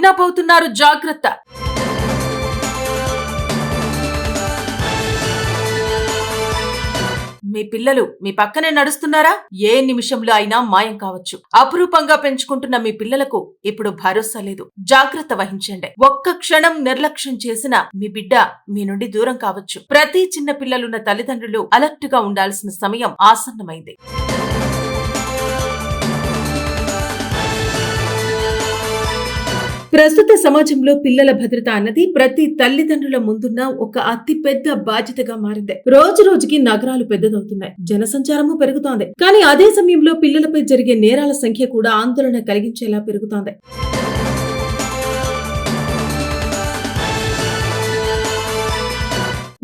Kidnap అవుతున్నారు, జాగ్రత్త. మీ పిల్లలు మీ పక్కనే నడుస్తున్నారా? ఏ నిమిషంలో అయినా మాయం కావచ్చు. అపురూపంగా పెంచుకుంటున్న మీ పిల్లలకు ఇప్పుడు భరోసా లేదు. జాగ్రత్త వహించండి. ఒక్క క్షణం నిర్లక్ష్యం చేసిన మీ బిడ్డ మీ నుండి దూరం కావచ్చు. ప్రతి చిన్న పిల్లలున్న తల్లిదండ్రులు అలర్ట్ గా ఉండాల్సిన సమయం ఆసన్నమైంది. ప్రస్తుత సమాజంలో పిల్లల భద్రత అన్నది ప్రతి తల్లిదండ్రుల ముందున్న ఒక అతి పెద్ద బాధ్యతగా మారింది. రోజు రోజుకి నగరాలు పెద్దదవుతున్నాయి, జనసంచారము పెరుగుతోంది. కానీ అదే సమయంలో పిల్లలపై జరిగే నేరాల సంఖ్య కూడా ఆందోళన కలిగించేలా పెరుగుతోంది.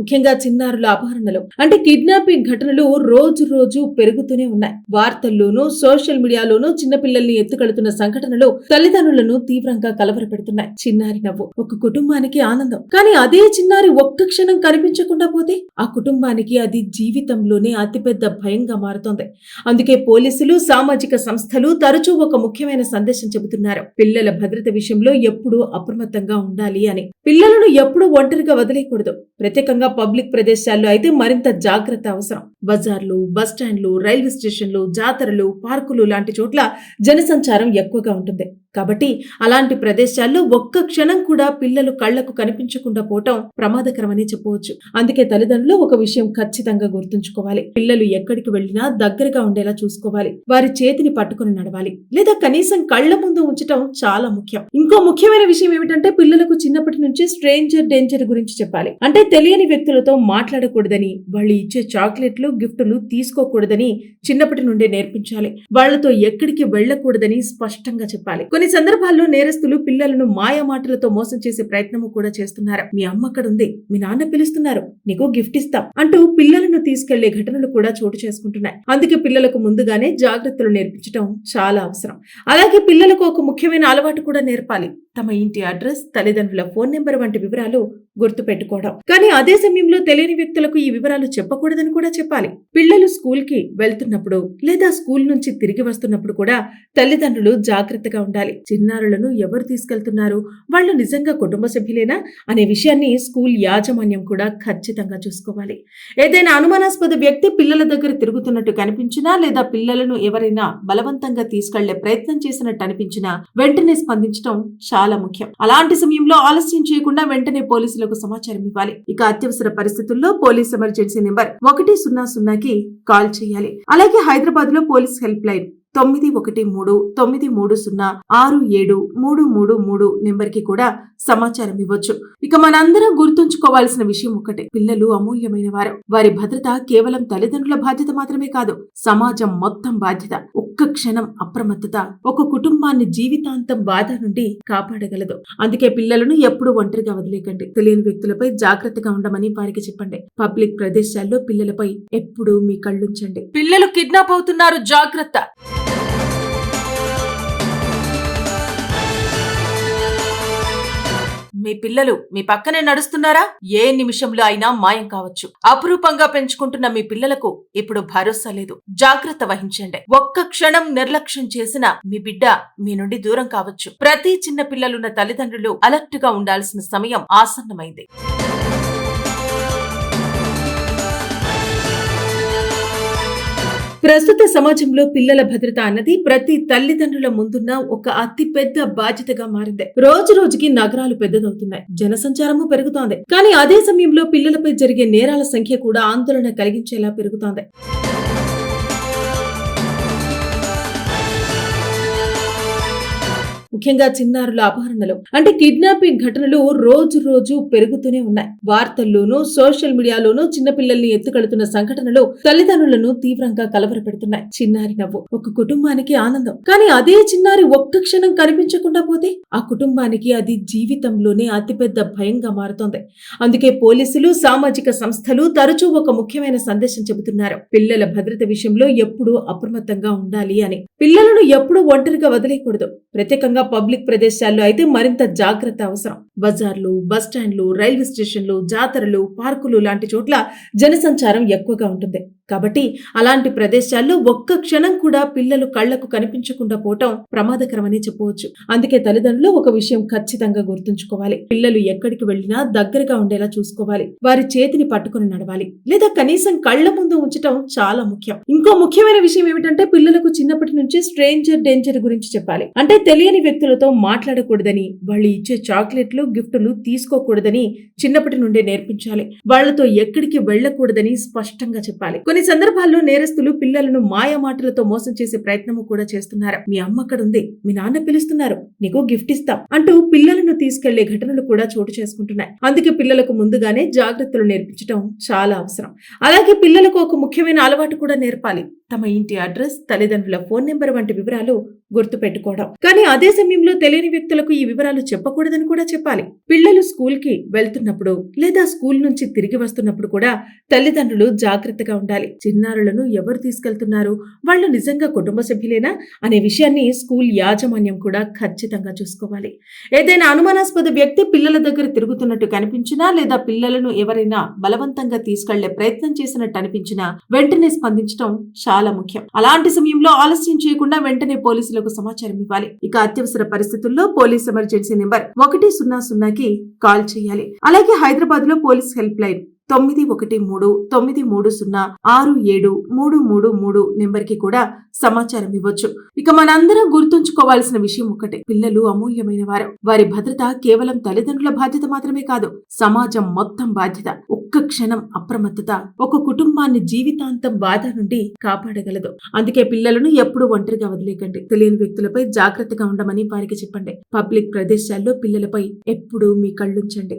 ముఖ్యంగా చిన్నారుల అపహరణలు అంటే కిడ్నాపింగ్ ఘటనలు రోజు రోజు పెరుగుతూనే ఉన్నాయి. వార్తల్లోనూ సోషల్ మీడియాలోనూ చిన్నపిల్లల్ని ఎత్తుకెళ్తున్న సంఘటనలు తల్లిదండ్రులను తీవ్రంగా కలవరపెడుతున్నాయి. చిన్నారి నవ్వు ఒక కుటుంబానికి ఆనందం, కానీ అదే చిన్నారి ఒక్క క్షణం కనిపించకుండా పోతే ఆ కుటుంబానికి అది జీవితంలోనే అతిపెద్ద భయంగా మారుతోంది. అందుకే పోలీసులు, సామాజిక సంస్థలు తరచూ ఒక ముఖ్యమైన సందేశం చెబుతున్నారు. పిల్లల భద్రత విషయంలో ఎప్పుడూ అప్రమత్తంగా ఉండాలి అని. పిల్లలను ఎప్పుడూ ఒంటరిగా వదిలేయకూడదు. ప్రత్యేకంగా పబ్లిక్ ప్రదేశాల్లో అయితే మరింత జాగ్రత్త అవసరం. బజార్లు, బస్టాండ్లు, రైల్వే స్టేషన్లు, జాతరలు, పార్కులు లాంటి చోట్ల జనసంచారం ఎక్కువగా ఉంటుంది. కాబట్టి అలాంటి ప్రదేశాల్లో ఒక్క క్షణం కూడా పిల్లలు కళ్లకు కనిపించకుండా పోవటం ప్రమాదకరమని చెప్పవచ్చు. అందుకే తల్లిదండ్రులు ఒక విషయం ఖచ్చితంగా గుర్తుంచుకోవాలి. పిల్లలు ఎక్కడికి వెళ్లినా దగ్గరగా ఉండేలా చూసుకోవాలి. వారి చేతిని పట్టుకుని నడవాలి, లేదా కనీసం కళ్ల ముందు ఉంచటం చాలా ముఖ్యం. ఇంకో ముఖ్యమైన విషయం ఏమిటంటే పిల్లలకు చిన్నప్పటి నుంచి స్ట్రేంజర్ డేంజర్ గురించి చెప్పాలి. అంటే తెలియని వ్యక్తులతో మాట్లాడకూడదని, వాళ్ళు ఇచ్చే చాక్లెట్లు, గిఫ్టులు తీసుకోకూడదని చిన్నప్పటి నుండే నేర్పించాలి. వాళ్లతో ఎక్కడికి వెళ్లకూడదని స్పష్టంగా చెప్పాలి. కొన్ని సందర్భాల్లో నేరస్తులు పిల్లలను మాయ మాటలతో మోసం చేసే ప్రయత్నము కూడా చేస్తున్నారు. మీ అమ్మ అక్కడుంది, మీ నాన్న పిలుస్తున్నారు, నీకు గిఫ్ట్ ఇస్తాం అంటూ పిల్లలను తీసుకెళ్లే ఘటనలు కూడా చోటు చేసుకుంటున్నాయి. అందుకే పిల్లలకు ముందుగానే జాగ్రత్తలు నేర్పించడం చాలా అవసరం. అలాగే పిల్లలకు ఒక ముఖ్యమైన అలవాటు కూడా నేర్పాలి. తమ ఇంటి అడ్రస్, తల్లిదండ్రుల ఫోన్ నెంబర్ వంటి వివరాలు గుర్తు పెట్టుకోవడం. కానీ అదే సమయంలో తెలియని వ్యక్తులకు ఈ వివరాలు చెప్పకూడదని కూడా చెప్పాలి. పిల్లలు స్కూల్ కి వెళ్తున్నప్పుడు లేదా స్కూల్ నుంచి తిరిగి వస్తున్నప్పుడు కూడా తల్లిదండ్రులు జాగ్రత్తగా ఉండాలి. చిన్నారులను ఎవరు తీసుకెళ్తున్నారు, వాళ్ళు నిజంగా కుటుంబ సభ్యులేనా అనే విషయాన్ని స్కూల్ యాజమాన్యం కూడా ఖచ్చితంగా చూసుకోవాలి. ఏదైనా అనుమానాస్పద వ్యక్తి పిల్లల దగ్గర తిరుగుతున్నట్టు కనిపించినా, లేదా పిల్లలను ఎవరైనా బలవంతంగా తీసుకెళ్లే ప్రయత్నం చేసినట్టు అనిపించినా వెంటనే స్పందించడం చాలా ముఖ్యం. అలాంటి సమయంలో ఆలస్యం చేయకుండా వెంటనే పోలీసులకు సమాచారం ఇవ్వాలి. ఇక అత్యవసర పరిస్థితుల్లో పోలీస్ ఎమర్జెన్సీ నెంబర్ 100కి కాల్ చేయాలి. అలాగే హైదరాబాద్ లో పోలీస్ హెల్ప్ లైన్ 9139306733 నెంబర్ కి కూడా సమాచారం ఇవ్వచ్చు. ఇక మనందరం గుర్తుంచుకోవాల్సిన విషయం ఒకటే, పిల్లలు అమూల్యమైన వారు. వారి భద్రత కేవలం తల్లిదండ్రుల బాధ్యత మాత్రమే కాదు, సమాజం మొత్తం బాధ్యత. ఒక్క క్షణం అప్రమత్తత ఒక కుటుంబాన్ని జీవితాంతం బాధ నుండి కాపాడగలదు. అందుకే పిల్లలను ఎప్పుడూ ఒంటరిగా వదిలేకండి. తెలియని వ్యక్తులపై జాగ్రత్తగా ఉండమని వారికి చెప్పండి. పబ్లిక్ ప్రదేశాల్లో పిల్లలపై ఎప్పుడూ మీ కళ్ళుంచండి. పిల్లలు కిడ్నాప్ అవుతున్నారు, జాగ్రత్త. మీ పిల్లలు మీ పక్కనే నడుస్తున్నారా? ఏ నిమిషంలో అయినా మాయం కావచ్చు. అపురూపంగా పెంచుకుంటున్న మీ పిల్లలకు ఇప్పుడు భరోసా లేదు. జాగ్రత్త వహించండి. ఒక్క క్షణం నిర్లక్ష్యం చేసిన మీ బిడ్డ మీ నుండి దూరం కావచ్చు. ప్రతి చిన్న పిల్లలున్న తల్లిదండ్రులు అలర్ట్ గా ఉండాల్సిన సమయం ఆసన్నమైంది. ప్రస్తుత సమాజంలో పిల్లల భద్రత అన్నది ప్రతి తల్లిదండ్రుల ముందున్న ఒక అతి పెద్ద బాధ్యతగా మారింది. రోజు రోజుకి నగరాలు పెద్దదవుతున్నాయి, జనసంచారము పెరుగుతోంది. కానీ అదే సమయంలో పిల్లలపై జరిగే నేరాల సంఖ్య కూడా ఆందోళన కలిగించేలా పెరుగుతోంది. ముఖ్యంగా చిన్నారుల అపహరణలు అంటే కిడ్నాపింగ్ ఘటనలు రోజు రోజు పెరుగుతూనే ఉన్నాయి. వార్తల్లోనూ సోషల్ మీడియాలోనూ చిన్నపిల్లల్ని ఎత్తుకెళ్తున్న సంఘటనలు తల్లిదండ్రులను తీవ్రంగా కలవరపెడుతున్నాయి. చిన్నారి నవ్వు ఒక కుటుంబానికి ఆనందం, కానీ అదే చిన్నారి ఒక్క క్షణం కనిపించకుండా పోతే ఆ కుటుంబానికి అది జీవితంలోనే అతిపెద్ద భయంగా మారుతోంది. అందుకే పోలీసులు, సామాజిక సంస్థలు తరచూ ఒక ముఖ్యమైన సందేశం చెబుతున్నారు. పిల్లల భద్రత విషయంలో ఎప్పుడూ అప్రమత్తంగా ఉండాలి అని. పిల్లలను ఎప్పుడూ ఒంటరిగా వదిలేయకూడదు. ప్రత్యేకంగా పబ్లిక్ ప్రదేశాల్లో అయితే మరింత జాగ్రత్త అవసరం. బజార్లు, బస్టాండ్లు, రైల్వే స్టేషన్లు, జాతరలు, పార్కులు లాంటి చోట్ల జనసంచారం ఎక్కువగా ఉంటుంది. కాబట్టి అలాంటి ప్రదేశాల్లో ఒక్క క్షణం కూడా పిల్లలు కళ్లకు కనిపించకుండా పోవటం ప్రమాదకరమని చెప్పవచ్చు. అందుకే తల్లిదండ్రులు ఒక విషయం ఖచ్చితంగా గుర్తుంచుకోవాలి. పిల్లలు ఎక్కడికి వెళ్లినా దగ్గరగా ఉండేలా చూసుకోవాలి. వారి చేతిని పట్టుకుని నడవాలి, లేదా కనీసం కళ్ల ముందు ఉంచటం చాలా ముఖ్యం. ఇంకో ముఖ్యమైన విషయం ఏమిటంటే పిల్లలకు చిన్నప్పటి నుంచి స్ట్రేంజర్ డేంజర్ గురించి చెప్పాలి. అంటే తెలియని వ్యక్తులతో మాట్లాడకూడదని, వాళ్ళు ఇచ్చే చాక్లెట్లు గిఫ్టులు తీసుకోకూడదని చిన్నప్పటి నుండే నేర్పించాలి. వాళ్లతో ఎక్కడికి వెళ్లకూడదని స్పష్టంగా చెప్పాలి. కొన్ని సందర్భాల్లో నేరస్తులు పిల్లలను మాయ మాటలతో మోసం చేసే ప్రయత్నము కూడా చేస్తున్నారు. మీ అమ్మ అక్కడుంది, మీ నాన్న పిలుస్తున్నారు, నీకు గిఫ్ట్ ఇస్తాం అంటూ పిల్లలను తీసుకెళ్లే ఘటనలు కూడా చోటు చేసుకుంటున్నాయి. అందుకే పిల్లలకు ముందుగానే జాగ్రత్తలు నేర్పించడం చాలా అవసరం. అలాగే పిల్లలకు ఒక ముఖ్యమైన అలవాటు కూడా నేర్పాలి. తమ ఇంటి అడ్రస్, తల్లిదండ్రుల ఫోన్ నెంబర్ వంటి వివరాలు గుర్తు పెట్టుకోవడం. కానీ అదే సమయంలో తెలియని వ్యక్తులకు ఈ వివరాలు చెప్పకూడదని కూడా చెప్పాలి. పిల్లలు స్కూల్ కి వెళ్తున్నప్పుడు లేదా స్కూల్ నుంచి తిరిగి వస్తున్నప్పుడు కూడా తల్లిదండ్రులు జాగ్రత్తగా ఉండాలి. చిన్నారులను ఎవరు తీసుకెళ్తున్నారు, వాళ్ళు నిజంగా కుటుంబ సభ్యులేనా అనే విషయాన్ని స్కూల్ యాజమాన్యం కూడా ఖచ్చితంగా చూసుకోవాలి. ఏదైనా అనుమానాస్పద వ్యక్తి పిల్లల దగ్గర తిరుగుతున్నట్టు కనిపించినా లేదా పిల్లలను ఎవరైనా బలవంతంగా తీసుకెళ్లే ప్రయత్నం చేసినట్టు అనిపించినా వెంటనే స్పందించడం చాలా ముఖ్యం. అలాంటి సమయంలో ఆలస్యం చేయకుండా వెంటనే పోలీసులకు సమాచారం ఇవ్వాలి. ఇక అత్యవసర పరిస్థితుల్లో పోలీస్ ఎమర్జెన్సీ నెంబర్ 100కి కాల్ చేయాలి. అలాగే హైదరాబాద్ లో పోలీస్ హెల్ప్ లైన్ 9139306733 నెంబర్ కి కూడా సమాచారం ఇవ్వచ్చు. ఇక మనందరం గుర్తుంచుకోవాల్సిన విషయం ఒకటే, పిల్లలు అమూల్యమైన వారు. వారి భద్రత కేవలం తల్లిదండ్రుల బాధ్యత మాత్రమే కాదు, సమాజం మొత్తం బాధ్యత. ఒక్క క్షణం అప్రమత్తత ఒక కుటుంబాన్ని జీవితాంతం బాధ నుండి కాపాడగలదు. అందుకే పిల్లలను ఎప్పుడూ ఒంటరిగా వదిలేకండి. తెలియని వ్యక్తులపై జాగ్రత్తగా ఉండమని వారికి చెప్పండి. పబ్లిక్ ప్రదేశాల్లో పిల్లలపై ఎప్పుడూ మీ కళ్ళుంచండి.